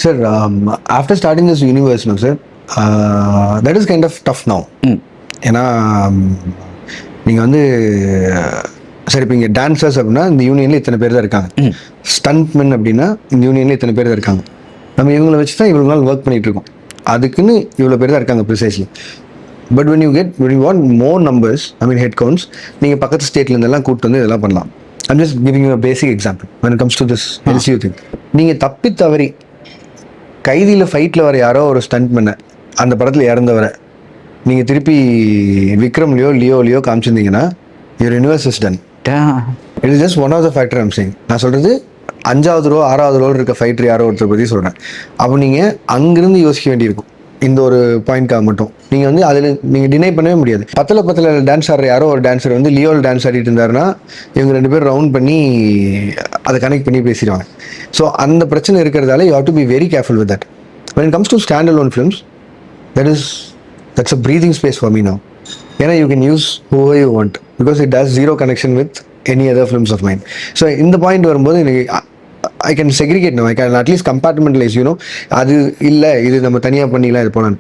Sir, after starting this universe, no, sir, that is kind of tough now. ஏன்னா நீங்கள் வந்து சரி இப்போ இங்கே டான்சர்ஸ் அப்படின்னா இந்த யூனியனில் இத்தனை பேர் தான் இருக்காங்க. ஸ்டண்ட்மென் அப்படின்னா இந்த யூனியனில் இத்தனை பேர் தான் இருக்காங்க. நம்ம இவங்களை வச்சு தான் இவ்வளோ நாள் ஒர்க் பண்ணிகிட்டு இருக்கோம். அதுக்குன்னு இவ்வளோ பேர் தான் இருக்காங்க precisely. But when you want more numbers, I mean head counts, நீங்கள் பக்கத்து ஸ்டேட்லேருந்தெல்லாம் கூப்பிட்டு வந்து இதெல்லாம் பண்ணலாம். I'm just giving you a basic example when it comes to this LCU thing. நீங்கள் தப்பி தவறி கைதியில் ஃபைட்டில் வர யாரோ ஒரு ஸ்டண்ட் பண்ண அந்த படத்தில் இறந்தவரை நீங்கள் திருப்பி விக்ரம்லையோ லியோலையோ காமிச்சிருந்தீங்கன்னா your universe is done. It is just one of the factor I'm saying. நான் சொல்கிறது 5வது ரோ 6வது ரோல் இருக்க ஃபைட்டர் யாரோ ஒருத்தர் பற்றி சொல்கிறேன். அப்போ நீங்கள் அங்கிருந்து யோசிக்க வேண்டியிருக்கும் இந்த ஒரு பாயிண்ட்காக மட்டும். நீங்கள் வந்து அதில் நீங்கள் டினை பண்ணவே முடியாது. 10ல் டான்ஸ் ஆடுற யாரோ ஒரு டான்ஸர் வந்து லியோவில் டான்ஸ் ஆடிட்டு இருந்தாருன்னா இவங்க 2 பேர் ரவுண்ட் பண்ணி அதை கனெக்ட் பண்ணி பேசிடுவாங்க. ஸோ அந்த பிரச்சனை இருக்கிறதால you have to be very careful with that. when it comes to standalone films, that's a breathing space for me now. ஏன்னா you can use whoever you want because it has zero connection with any other films of mine. So இந்த point வரும்போது எனக்கு I can segregate now. I can at least compartmentalize, அது இல்லை இது நம்ம தனியாக பண்ணிக்கலாம் இது போனான்னு.